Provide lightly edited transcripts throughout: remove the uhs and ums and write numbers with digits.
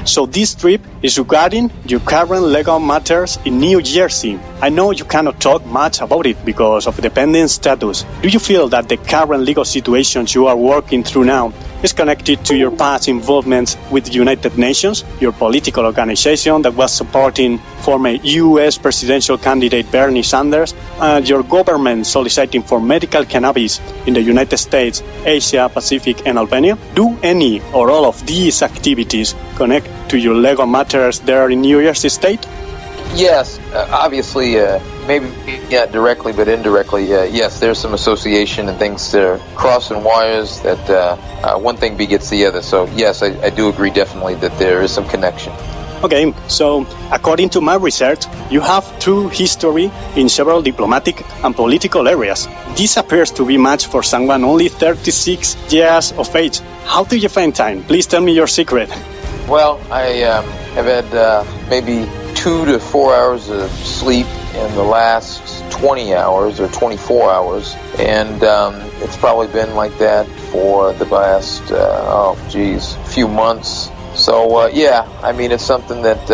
So this trip is regarding your current legal matters in New Jersey. I know you cannot talk much about it because of dependent status. Do you feel that the current legal situation you are working through now is connected to your past involvements with the United Nations, your political organization that was supporting former U.S. presidential candidate Bernie Sanders, and your government soliciting for medical cannabis in the United States, Asia, Pacific, and Albania? Do any or all of these activities connect to your legal matters there in New Jersey State? Yes, obviously, maybe not directly, but indirectly, yes, there's some association and things that are crossing wires that one thing begets the other. So, yes, I do agree definitely that there is some connection. Okay, so according to my research, you have true history in several diplomatic and political areas. This appears to be much for someone only 36 years of age. How do you find time? Please tell me your secret. Well, I have had maybe 2 to 4 hours of sleep in the last 20 hours or 24 hours, and it's probably been like that for the past, few months. So, yeah, I mean, it's something that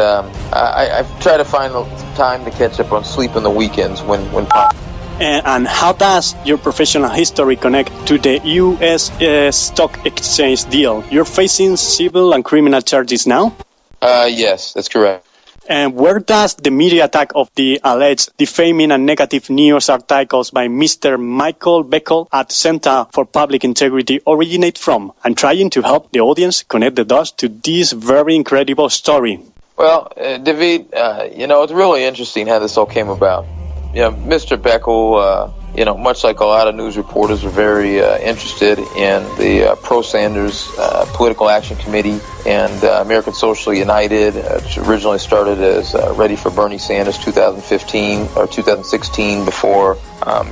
I try to find time to catch up on sleep on the weekends when possible. And how does your professional history connect to the U.S. stock exchange deal? You're facing civil and criminal charges now? Yes, that's correct. And where does the media attack of the alleged defaming and negative news articles by Mr. Michael Beckel at Center for Public Integrity originate from? I'm trying to help the audience connect the dots to this very incredible story. Well, David, it's really interesting how this all came about. Mr. Beckel, much like a lot of news reporters, are very interested in the pro-Sanders Political Action Committee and American Social United, which originally started as Ready for Bernie Sanders 2015 or 2016 before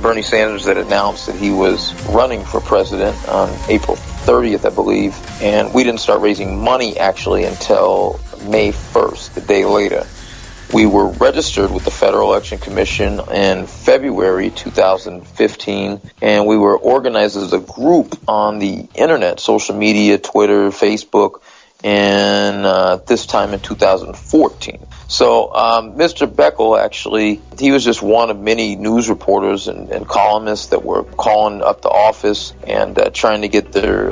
Bernie Sanders had announced that he was running for president on April 30th, I believe. And we didn't start raising money actually until May 1st, the day later. We were registered with the Federal Election Commission in February 2015, and we were organized as a group on the internet, social media, Twitter, Facebook, and this time in 2014. So Mr. Beckel, actually, he was just one of many news reporters and columnists that were calling up the office and trying to get their,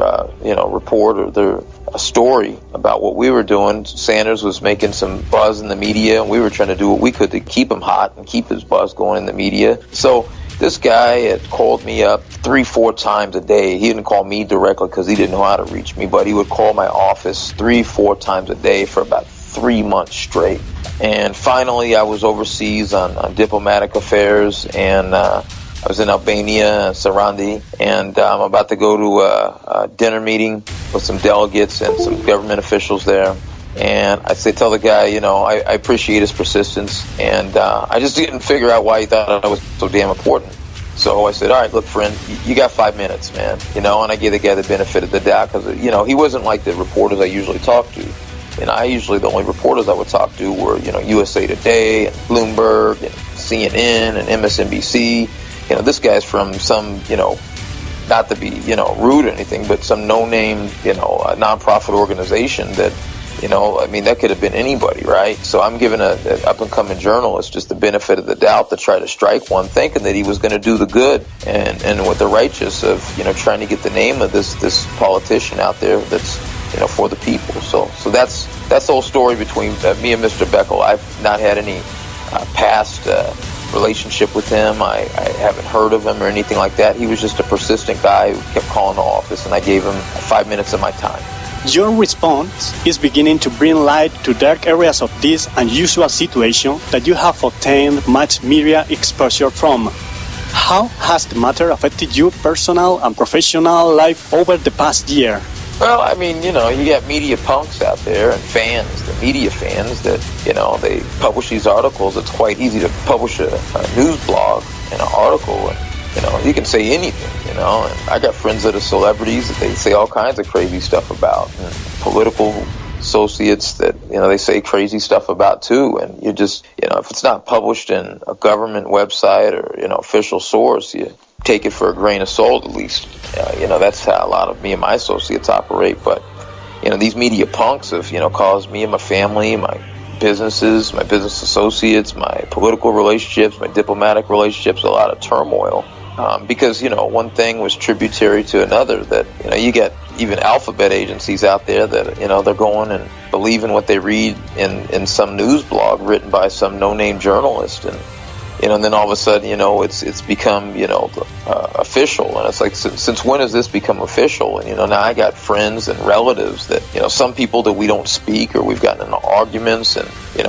report or their story about what we were doing. Sanders was making some buzz in the media, and we were trying to do what we could to keep him hot and keep his buzz going in the media. So this guy had called me up 3-4 times a day. He didn't call me directly because he didn't know how to reach me, but he would call my office 3-4 times a day for about 3 months straight. And finally, I was overseas on diplomatic affairs, and I was in Albania, Sarandi, and I'm about to go to a dinner meeting with some delegates and some government officials there. And I tell the guy, I appreciate his persistence, and I just didn't figure out why he thought I was so damn important. So I said, all right, look, friend, you got 5 minutes, man. And I gave the guy the benefit of the doubt because, he wasn't like the reporters I usually talk to. And the only reporters I would talk to were, USA Today and Bloomberg and CNN and MSNBC. This guy's from some, not to be, rude or anything, but some no-name, nonprofit organization that, that could have been anybody, right? So I'm giving an up-and-coming journalist just the benefit of the doubt to try to strike one, thinking that he was going to do the good and with the righteous of, trying to get the name of this politician out there that's, for the people. So that's the whole story between me and Mr. Beckel. I've not had any past relationship with him. I haven't heard of him or anything like that. He was just a persistent guy who kept calling the office, and I gave him 5 minutes of my time. Your response is beginning to bring light to dark areas of this unusual situation that you have obtained much media exposure from. How has the matter affected your personal and professional life over the past year? Well, you got media punks out there and fans, the media fans that, they publish these articles. It's quite easy to publish a news blog and an article, and, you can say anything, and I got friends that are celebrities that they say all kinds of crazy stuff about, and political associates that, they say crazy stuff about too, and you just, if it's not published in a government website or, official source, you take it for a grain of salt at least. That's how a lot of me and my associates operate. But, these media punks have, caused me and my family, my businesses, my business associates, my political relationships, my diplomatic relationships, a lot of turmoil. Because, one thing was tributary to another, that, you get even alphabet agencies out there that, they're going and believing what they read in some news blog written by some no-name journalist. And then all of a sudden, it's become, official. And it's like, since when has this become official? And, now I got friends and relatives that, some people that we don't speak, or we've gotten into arguments, and,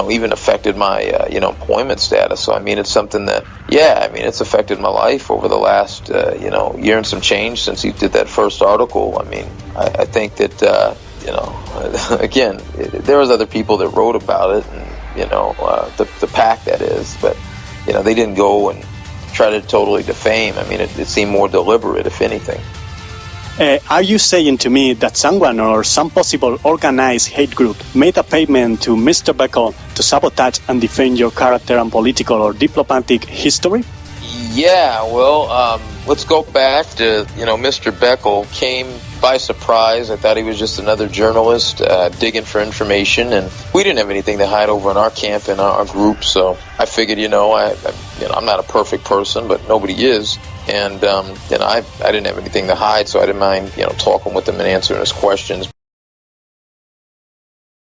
even affected my, employment status. So, it's something that, it's affected my life over the last, year and some change since he did that first article. I think that, again, there was other people that wrote about it, and, the PAC, that is, but, they didn't go and try to totally defame. It seemed more deliberate, if anything. Are you saying to me that someone or some possible organized hate group made a payment to Mr. Beckel to sabotage and defame your character and political or diplomatic history? Yeah, well, let's go back to, Mr. Beckel came by surprise. I thought he was just another journalist digging for information, and we didn't have anything to hide over in our camp and our group, so I figured, I'm not a perfect person, but nobody is, and I didn't have anything to hide, so I didn't mind, talking with him and answering his questions.